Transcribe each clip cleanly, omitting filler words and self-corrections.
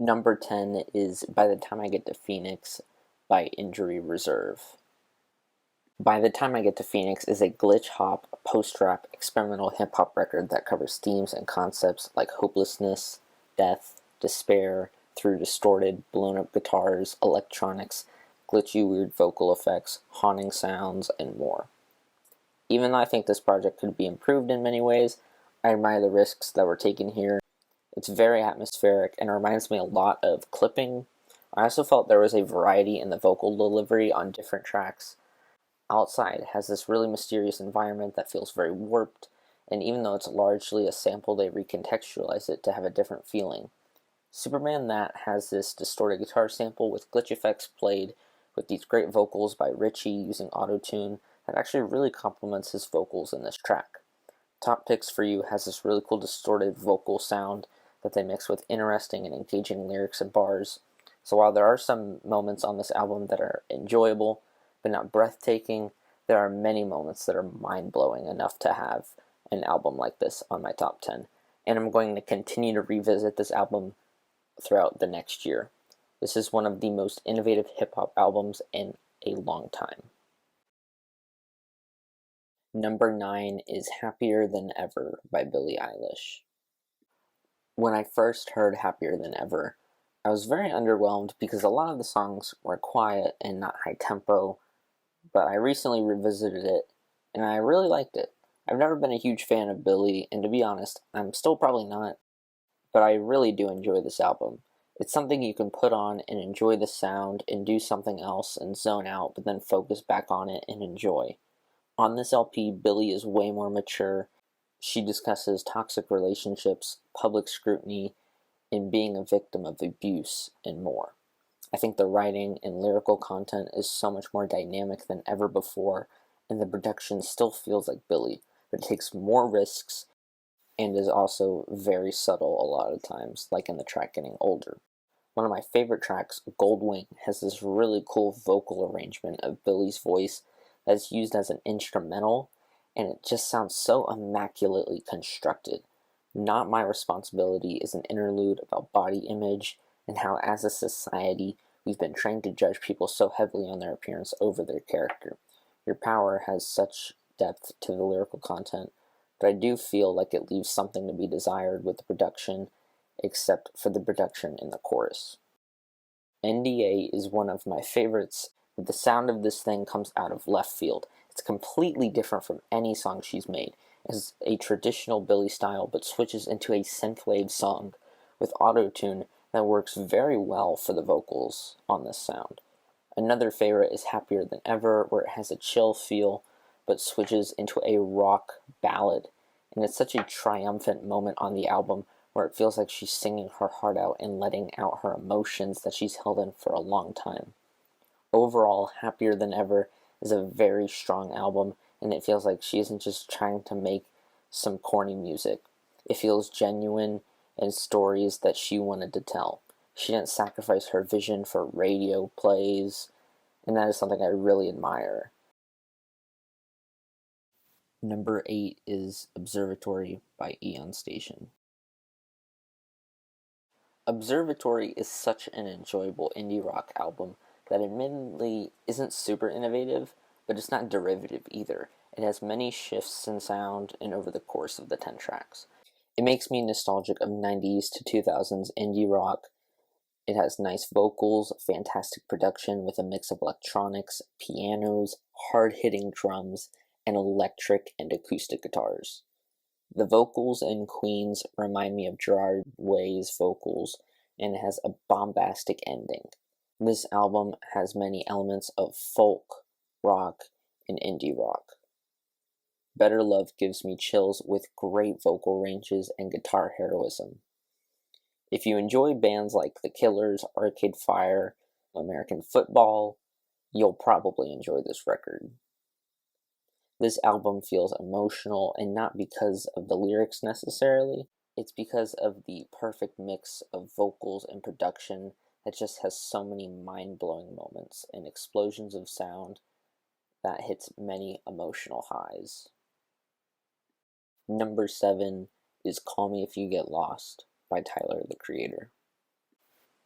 Number 10 is By the Time I Get to Phoenix by Injury Reserve. By the Time I Get to Phoenix is a glitch hop, post-rap, experimental hip-hop record that covers themes and concepts like hopelessness, death, despair, through distorted, blown-up guitars, electronics, glitchy weird vocal effects, haunting sounds, and more. Even though I think this project could be improved in many ways, I admire the risks that were taken here. It's very atmospheric and reminds me a lot of Clipping. I also felt there was a variety in the vocal delivery on different tracks. Outside has this really mysterious environment that feels very warped, and even though it's largely a sample, they recontextualize it to have a different feeling. Superman That has this distorted guitar sample with glitch effects played with these great vocals by Richie using auto-tune that actually really complements his vocals in this track. Top Picks for You has this really cool distorted vocal sound that they mix with interesting and engaging lyrics and bars. So while there are some moments on this album that are enjoyable, but not breathtaking, there are many moments that are mind-blowing enough to have an album like this on my top 10. And I'm going to continue to revisit this album throughout the next year. This is one of the most innovative hip-hop albums in a long time. Number 9 is Happier Than Ever by Billie Eilish. When I first heard Happier Than Ever, I was very underwhelmed because a lot of the songs were quiet and not high tempo, but I recently revisited it and I really liked it. I've never been a huge fan of Billie, and to be honest, I'm still probably not, but I really do enjoy this album. It's something you can put on and enjoy the sound and do something else and zone out, but then focus back on it and enjoy. On this LP, Billie is way more mature. She discusses toxic relationships, public scrutiny, and being a victim of abuse, and more. I think the writing and lyrical content is so much more dynamic than ever before, and the production still feels like Billie, but it takes more risks and is also very subtle a lot of times, like in the track Getting Older. One of my favorite tracks, Goldwing, has this really cool vocal arrangement of Billie's voice that's used as an instrumental, and it just sounds so immaculately constructed. Not My Responsibility is an interlude about body image and how, as a society, we've been trained to judge people so heavily on their appearance over their character. Your Power has such depth to the lyrical content, but I do feel like it leaves something to be desired with the production, except for the production in the chorus. NDA is one of my favorites, but the sound of this thing comes out of left field. It's completely different from any song she's made. It's a traditional Billie style, but switches into a synthwave song with auto-tune that works very well for the vocals on this sound. Another favorite is Happier Than Ever, where it has a chill feel, but switches into a rock ballad. And it's such a triumphant moment on the album where it feels like she's singing her heart out and letting out her emotions that she's held in for a long time. Overall, Happier Than Ever is a very strong album, and it feels like she isn't just trying to make some corny music. It feels genuine and stories that she wanted to tell. She didn't sacrifice her vision for radio plays, and that is something I really admire. Number 8 is Observatory by Eon Station. Observatory is such an enjoyable indie rock album that admittedly isn't super innovative, but it's not derivative either. It has many shifts in sound and over the course of the 10 tracks. It makes me nostalgic of 90s to 2000s indie rock. It has nice vocals, fantastic production with a mix of electronics, pianos, hard-hitting drums, and electric and acoustic guitars. The vocals in Queens remind me of Gerard Way's vocals, and it has a bombastic ending. This album has many elements of folk, rock, and indie rock. Better Love gives me chills with great vocal ranges and guitar heroism. If you enjoy bands like The Killers, Arcade Fire, American Football, you'll probably enjoy this record. This album feels emotional, and not because of the lyrics necessarily. It's because of the perfect mix of vocals and production that just has so many mind-blowing moments and explosions of sound that hits many emotional highs. Number 7 is Call Me If You Get Lost by Tyler, the Creator.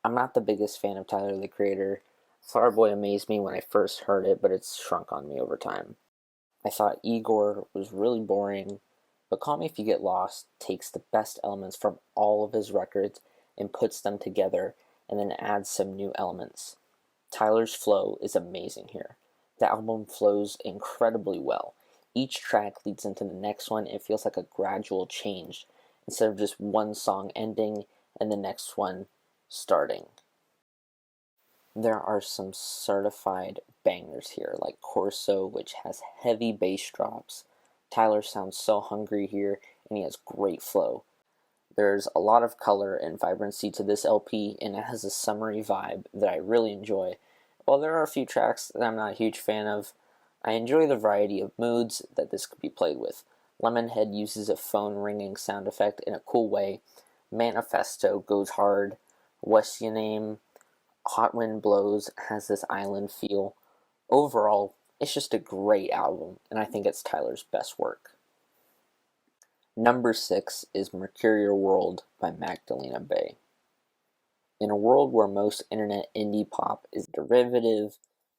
I'm not the biggest fan of Tyler the Creator. Flower Boy amazed me when I first heard it, but it's shrunk on me over time. I thought Igor was really boring, but Call Me If You Get Lost takes the best elements from all of his records and puts them together and then adds some new elements. Tyler's flow is amazing here. The album flows incredibly well. Each track leads into the next one. It feels like a gradual change instead of just one song ending and the next one starting. There are some certified bangers here, like Corso, which has heavy bass drops. Tyler sounds so hungry here, and he has great flow. There's a lot of color and vibrancy to this LP, and it has a summery vibe that I really enjoy. While there are a few tracks that I'm not a huge fan of, I enjoy the variety of moods that this could be played with. Lemonhead uses a phone ringing sound effect in a cool way. Manifesto goes hard. What's Your Name? Hot Wind Blows has this island feel. Overall, it's just a great album, and I think it's Tyler's best work. Number 6 is Mercurial World by Magdalena Bay. In a world where most internet indie pop is derivative,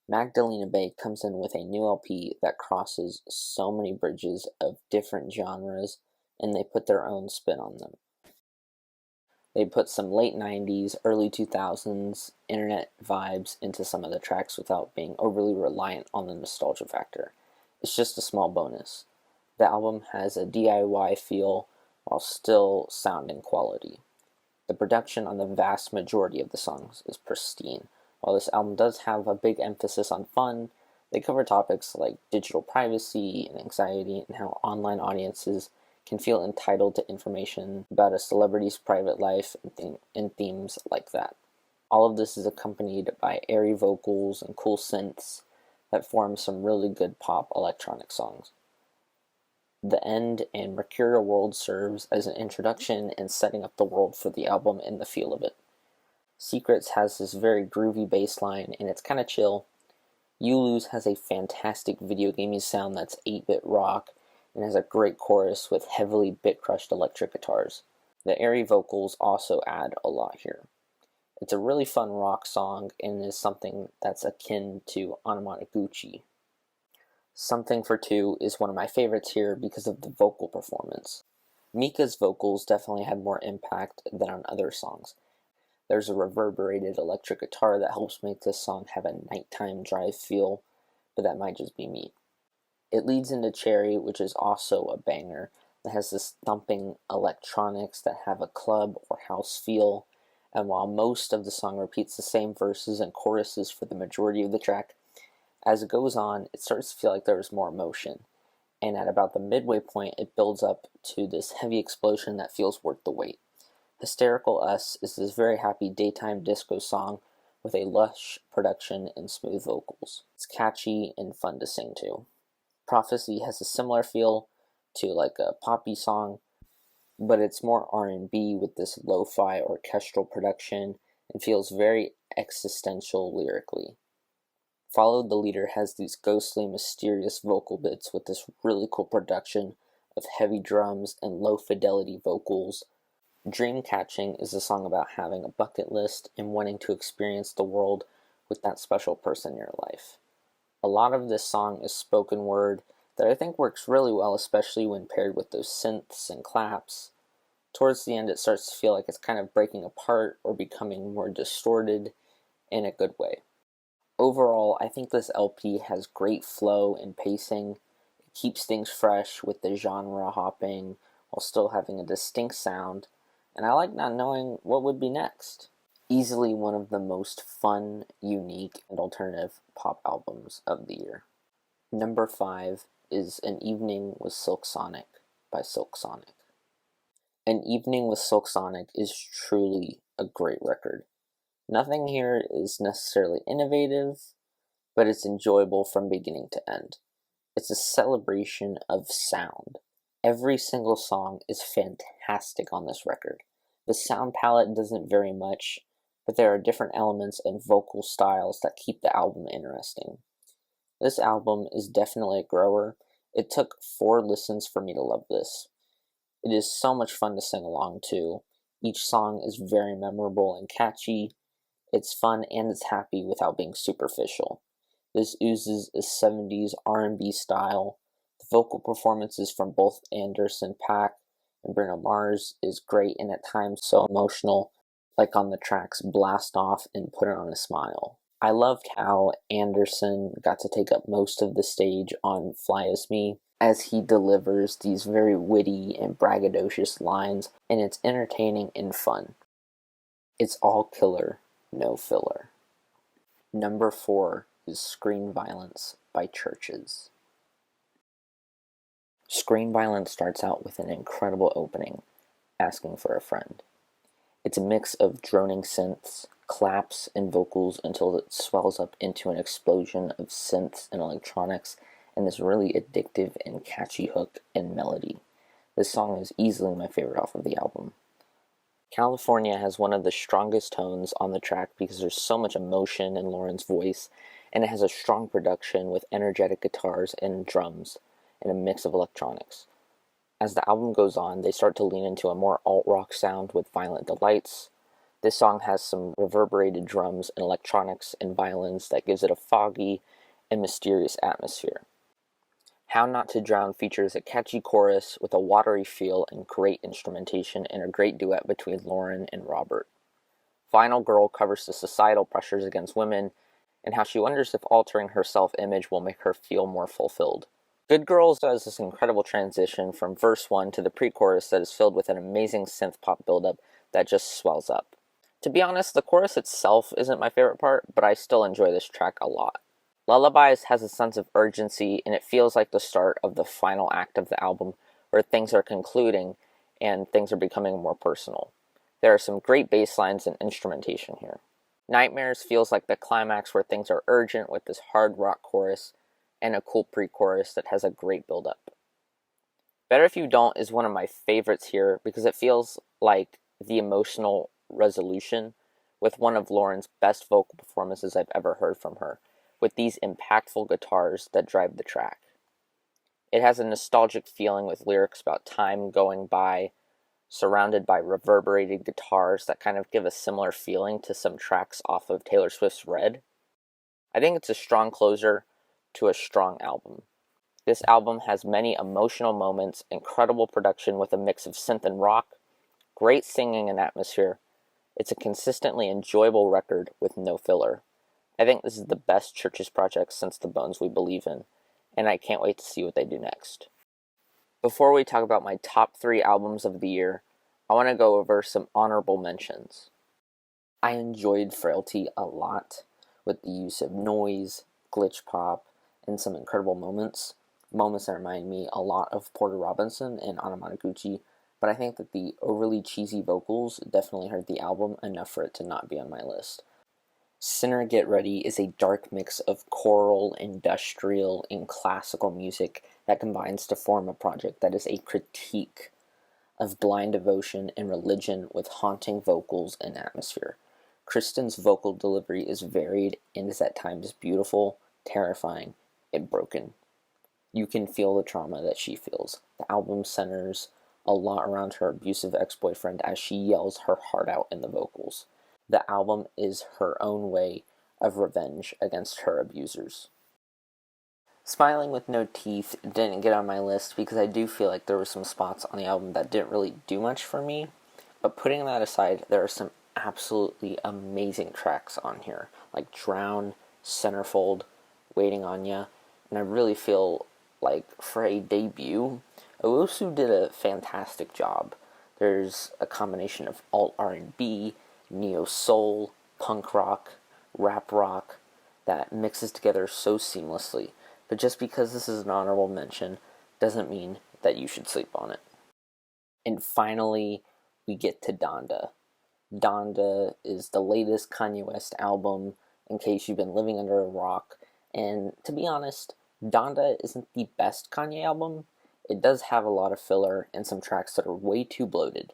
Magdalena Bay comes in with a new LP that crosses so many bridges of different genres, and they put their own spin on them. They put some late 90s, early 2000s internet vibes into some of the tracks without being overly reliant on the nostalgia factor. It's just a small bonus. The album has a DIY feel while still sounding quality. The production on the vast majority of the songs is pristine. While this album does have a big emphasis on fun, they cover topics like digital privacy and anxiety and how online audiences can feel entitled to information about a celebrity's private life and themes like that. All of this is accompanied by airy vocals and cool synths that form some really good pop electronic songs. The End and Mercurial World serves as an introduction and setting up the world for the album and the feel of it. Secrets has this very groovy bass line and it's kind of chill. You Lose has a fantastic video gamey sound that's 8-bit rock and has a great chorus with heavily bit-crushed electric guitars. The airy vocals also add a lot here. It's a really fun rock song and is something that's akin to Anamanaguchi. Something for Two is one of my favorites here because of the vocal performance. Mika's vocals definitely had more impact than on other songs. There's a reverberated electric guitar that helps make this song have a nighttime drive feel, but that might just be me. It leads into Cherry, which is also a banger that has this thumping electronics that have a club or house feel, and while most of the song repeats the same verses and choruses for the majority of the track, as it goes on, it starts to feel like there's more emotion, and at about the midway point, it builds up to this heavy explosion that feels worth the wait. Hysterical Us is this very happy daytime disco song with a lush production and smooth vocals. It's catchy and fun to sing to. Prophecy has a similar feel to like a poppy song, but it's more R&B with this lo-fi orchestral production and feels very existential lyrically. Follow the Leader has these ghostly, mysterious vocal bits with this really cool production of heavy drums and low-fidelity vocals. Dream Catching is a song about having a bucket list and wanting to experience the world with that special person in your life. A lot of this song is spoken word that I think works really well, especially when paired with those synths and claps. Towards the end, it starts to feel like it's kind of breaking apart or becoming more distorted in a good way. Overall, I think this LP has great flow and pacing. It keeps things fresh with the genre hopping while still having a distinct sound, and I like not knowing what would be next. Easily one of the most fun, unique, and alternative pop albums of the year. Number 5 is An Evening with Silk Sonic by Silk Sonic. An Evening with Silk Sonic is truly a great record. Nothing here is necessarily innovative, but it's enjoyable from beginning to end. It's a celebration of sound. Every single song is fantastic on this record. The sound palette doesn't vary much, but there are different elements and vocal styles that keep the album interesting. This album is definitely a grower. It took 4 listens for me to love this. It is so much fun to sing along to. Each song is very memorable and catchy. It's fun and it's happy without being superficial. This oozes a 70s R&B style. The vocal performances from both Anderson .Paak and Bruno Mars is great and at times so emotional, like on the tracks Blast Off and Put It on a Smile. I loved how Anderson got to take up most of the stage on Fly As Me, as he delivers these very witty and braggadocious lines, and it's entertaining and fun. It's all killer, no filler. Number 4 is Screen Violence by Churches. Screen Violence starts out with an incredible opening, Asking for a Friend. It's a mix of droning synths, claps, and vocals until it swells up into an explosion of synths and electronics and this really addictive and catchy hook and melody. This song is easily my favorite off of the album. California has one of the strongest tones on the track because there's so much emotion in Lauren's voice, and it has a strong production with energetic guitars and drums and a mix of electronics. As the album goes on, they start to lean into a more alt-rock sound with Violent Delights. This song has some reverberated drums and electronics and violins that gives it a foggy and mysterious atmosphere. How Not to Drown features a catchy chorus with a watery feel and great instrumentation and a great duet between Lauren and Robert. Final Girl covers the societal pressures against women and how she wonders if altering her self-image will make her feel more fulfilled. Good Girls does this incredible transition from verse 1 to the pre-chorus that is filled with an amazing synth-pop buildup that just swells up. To be honest, the chorus itself isn't my favorite part, but I still enjoy this track a lot. Lullabies has a sense of urgency, and it feels like the start of the final act of the album, where things are concluding and things are becoming more personal. There are some great bass lines and instrumentation here. Nightmares feels like the climax where things are urgent with this hard rock chorus and a cool pre-chorus that has a great build-up. Better If You Don't is one of my favorites here because it feels like the emotional resolution with one of Lauren's best vocal performances I've ever heard from her, with these impactful guitars that drive the track. It has a nostalgic feeling with lyrics about time going by, surrounded by reverberated guitars that kind of give a similar feeling to some tracks off of Taylor Swift's Red. I think it's a strong closer to a strong album. This album has many emotional moments, incredible production with a mix of synth and rock, great singing and atmosphere. It's a consistently enjoyable record with no filler. I think this is the best Churches project since The Bones We Believe In, and I can't wait to see what they do next. Before we talk about my top 3 albums of the year, I want to go over some honorable mentions. I enjoyed Frailty a lot, with the use of noise, glitch pop, and some incredible moments that remind me a lot of Porter Robinson and Anamanaguchi, but I think that the overly cheesy vocals definitely hurt the album enough for it to not be on my list. Sinner Get Ready is a dark mix of choral, industrial, and classical music that combines to form a project that is a critique of blind devotion and religion with haunting vocals and atmosphere. Kristen's vocal delivery is varied and is at times beautiful, terrifying, and broken. You can feel the trauma that she feels. The album centers a lot around her abusive ex-boyfriend as she yells her heart out in the vocals. The album is her own way of revenge against her abusers. Smiling with No Teeth didn't get on my list because I do feel like there were some spots on the album that didn't really do much for me, but putting that aside, there are some absolutely amazing tracks on here, like Drown, Centerfold, Waiting on Ya, and I really feel like for a debut, Owusu did a fantastic job. There's a combination of alt R&B, neo-soul, punk rock, rap rock that mixes together so seamlessly. But just because this is an honorable mention doesn't mean that you should sleep on it. And finally, we get to Donda. Donda is the latest Kanye West album, in case you've been living under a rock. And to be honest, Donda isn't the best Kanye album. It does have a lot of filler and some tracks that are way too bloated.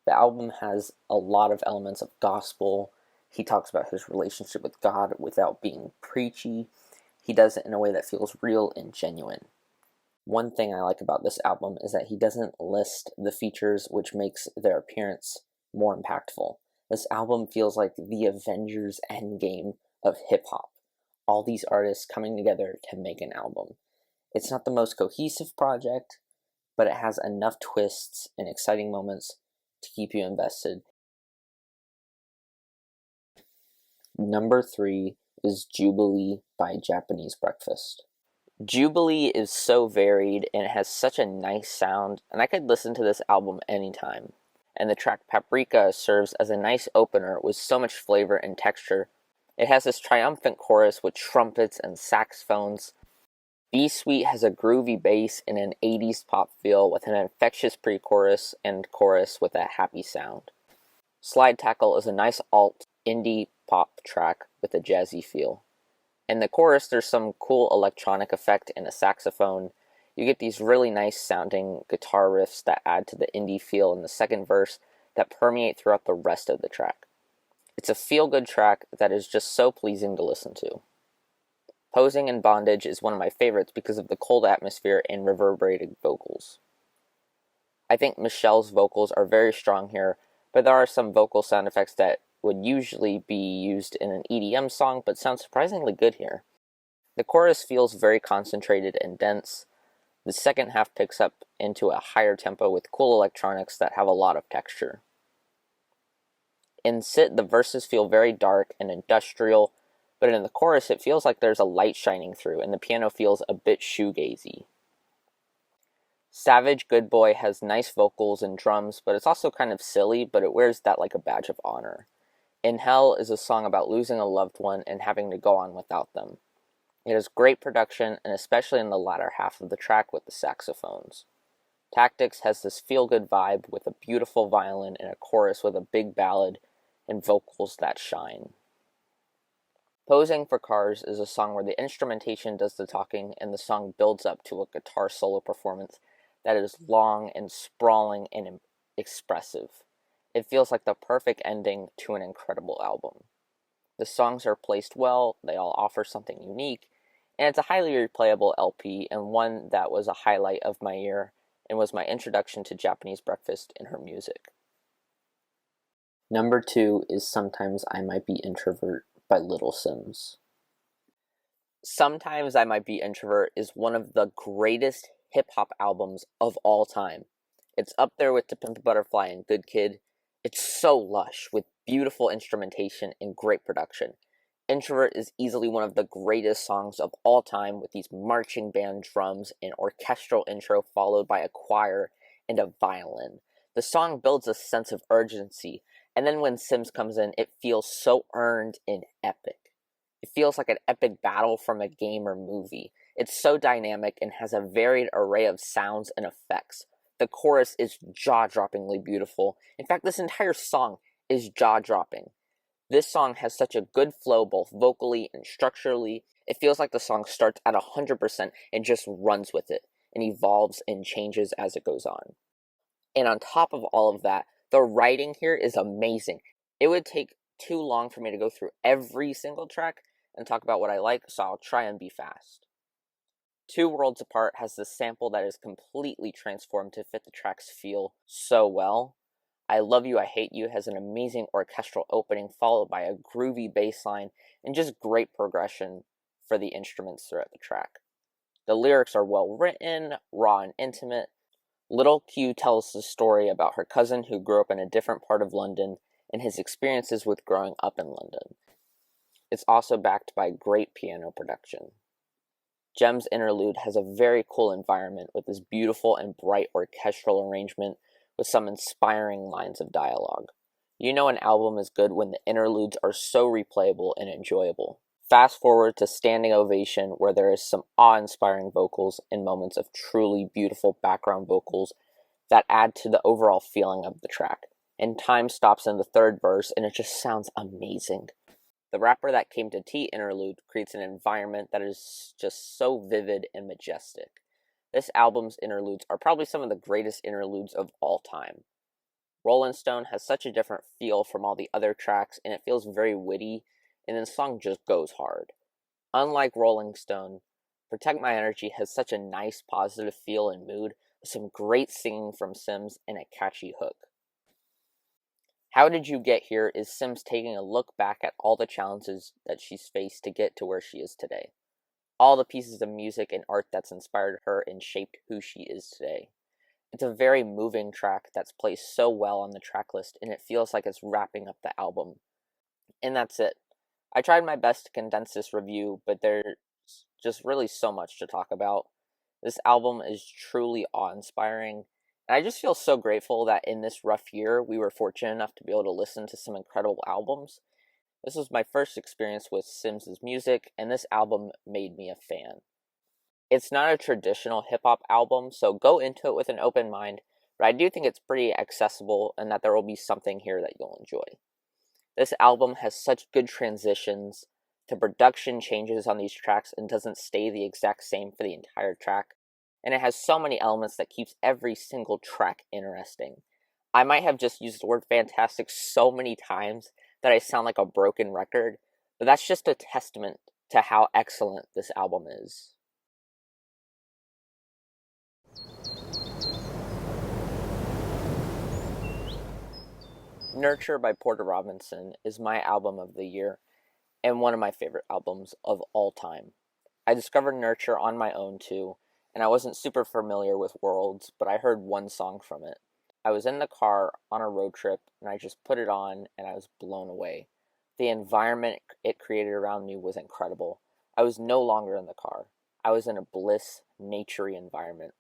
The album has a lot of elements of gospel. He talks about his relationship with God without being preachy. He does it in a way that feels real and genuine. One thing I like about this album is that he doesn't list the features which makes their appearance more impactful. This album feels like the Avengers Endgame of hip-hop. All these artists coming together to make an album. It's not the most cohesive project, but it has enough twists and exciting moments to keep you invested. Number 3 is Jubilee by Japanese Breakfast. Jubilee is so varied and it has such a nice sound, and I could listen to this album anytime. And the track Paprika serves as a nice opener with so much flavor and texture. It has this triumphant chorus with trumpets and saxophones. B-Suite has a groovy bass and an 80s pop feel with an infectious pre-chorus and chorus with a happy sound. Slide Tackle is a nice alt indie pop track with a jazzy feel. In the chorus, there's some cool electronic effect and a saxophone. You get these really nice sounding guitar riffs that add to the indie feel in the second verse that permeate throughout the rest of the track. It's a feel-good track that is just so pleasing to listen to. Posing in Bondage is one of my favorites because of the cold atmosphere and reverberated vocals. I think Michelle's vocals are very strong here, but there are some vocal sound effects that would usually be used in an EDM song, but sound surprisingly good here. The chorus feels very concentrated and dense. The second half picks up into a higher tempo with cool electronics that have a lot of texture. In Sit, the verses feel very dark and industrial, but in the chorus it feels like there's a light shining through, and the piano feels a bit shoegazy. Savage Good Boy has nice vocals and drums, but it's also kind of silly, but it wears that like a badge of honor. In Hell is a song about losing a loved one and having to go on without them. It has great production, and especially in the latter half of the track with the saxophones. Tactics has this feel-good vibe with a beautiful violin and a chorus with a big ballad and vocals that shine. Posing for Cars is a song where the instrumentation does the talking and the song builds up to a guitar solo performance that is long and sprawling and expressive. It feels like the perfect ending to an incredible album. The songs are placed well, they all offer something unique, and it's a highly replayable LP and one that was a highlight of my year and was my introduction to Japanese Breakfast and her music. Number 2 is Sometimes I Might Be Introvert by Little Sims. Sometimes I Might Be Introvert is one of the greatest hip-hop albums of all time. It's up there with To Pimp a Butterfly and Good Kid. It's so lush, with beautiful instrumentation and great production. Introvert is easily one of the greatest songs of all time, with these marching band drums, an orchestral intro followed by a choir and a violin. The song builds a sense of urgency, and then when Sims comes in, it feels so earned and epic. It feels like an epic battle from a game or movie. It's so dynamic and has a varied array of sounds and effects. The chorus is jaw-droppingly beautiful. In fact, this entire song is jaw-dropping. This song has such a good flow both vocally and structurally. It feels like the song starts at 100% and just runs with it, and evolves and changes as it goes on. And on top of all of that, the writing here is amazing. It would take too long for me to go through every single track and talk about what I like, so I'll try and be fast. Two Worlds Apart has this sample that is completely transformed to fit the track's feel so well. I Love You, I Hate You has an amazing orchestral opening followed by a groovy bass line and just great progression for the instruments throughout the track. The lyrics are well written, raw and intimate. Little Q tells the story about her cousin who grew up in a different part of London and his experiences with growing up in London. It's also backed by great piano production. Gem's interlude has a very cool environment with this beautiful and bright orchestral arrangement with some inspiring lines of dialogue. You know an album is good when the interludes are so replayable and enjoyable. Fast forward to Standing Ovation, where there is some awe-inspiring vocals and moments of truly beautiful background vocals that add to the overall feeling of the track. And time stops in the third verse, and it just sounds amazing. The Rapper That Came to Tea interlude creates an environment that is just so vivid and majestic. This album's interludes are probably some of the greatest interludes of all time. Rolling Stone has such a different feel from all the other tracks, and it feels very witty, and the song just goes hard. Unlike Rolling Stone, Protect My Energy has such a nice positive feel and mood, with some great singing from Sims and a catchy hook. How Did You Get Here is Sims taking a look back at all the challenges that she's faced to get to where she is today. All the pieces of music and art that's inspired her and shaped who she is today. It's a very moving track that's placed so well on the track list, and it feels like it's wrapping up the album. And that's it. I tried my best to condense this review, but there's just really so much to talk about. This album is truly awe-inspiring, and I just feel so grateful that in this rough year, we were fortunate enough to be able to listen to some incredible albums. This was my first experience with Sims' music, and this album made me a fan. It's not a traditional hip-hop album, so go into it with an open mind, but I do think it's pretty accessible and that there will be something here that you'll enjoy. This album has such good transitions. The production changes on these tracks and doesn't stay the exact same for the entire track. And it has so many elements that keeps every single track interesting. I might have just used the word fantastic so many times that I sound like a broken record, but that's just a testament to how excellent this album is. Nurture by Porter Robinson is my album of the year and one of my favorite albums of all time. I discovered Nurture on my own too, and I wasn't super familiar with Worlds, but I heard one song from it. I was in the car on a road trip, and I just put it on, and I was blown away. The environment it created around me was incredible. I was no longer in the car. I was in a bliss, naturey environment.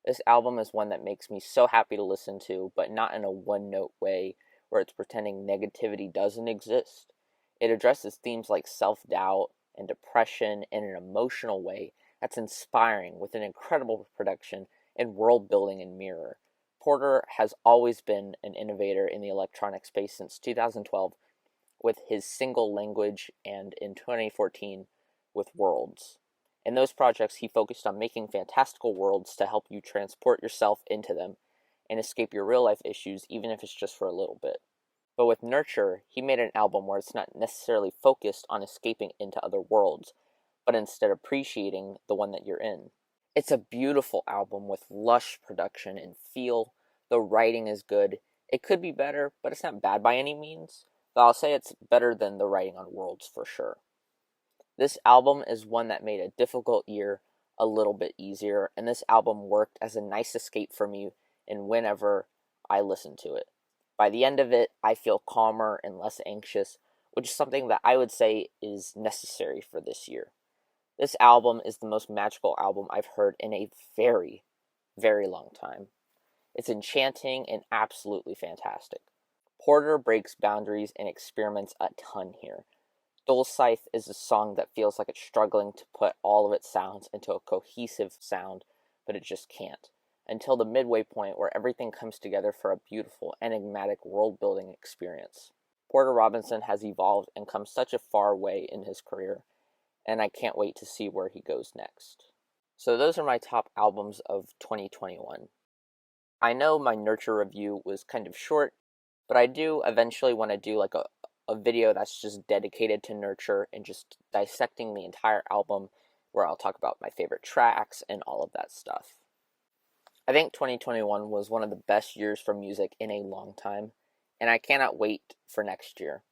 This album is one that makes me so happy to listen to, but not in a one-note way where it's pretending negativity doesn't exist. It addresses themes like self-doubt and depression in an emotional way that's inspiring with an incredible production and world building in mirror. Porter has always been an innovator in the electronic space since 2012 with his single language and in 2014 with Worlds. In those projects, he focused on making fantastical worlds to help you transport yourself into them and escape your real life issues, even if it's just for a little bit. But with Nurture, he made an album where it's not necessarily focused on escaping into other worlds, but instead appreciating the one that you're in. It's a beautiful album with lush production and feel. The writing is good. It could be better, but it's not bad by any means. But I'll say it's better than the writing on Worlds for sure. This album is one that made a difficult year a little bit easier, and this album worked as a nice escape for me and whenever I listen to it. By the end of it, I feel calmer and less anxious, which is something that I would say is necessary for this year. This album is the most magical album I've heard in a very, very long time. It's enchanting and absolutely fantastic. Porter breaks boundaries and experiments a ton here. Dulcite is a song that feels like it's struggling to put all of its sounds into a cohesive sound, but it just can't, until the midway point where everything comes together for a beautiful, enigmatic world-building experience. Porter Robinson has evolved and come such a far way in his career, and I can't wait to see where he goes next. So those are my top albums of 2021. I know my Nurture review was kind of short, but I do eventually want to do like a video that's just dedicated to Nurture and just dissecting the entire album where I'll talk about my favorite tracks and all of that stuff. I think 2021 was one of the best years for music in a long time, and I cannot wait for next year.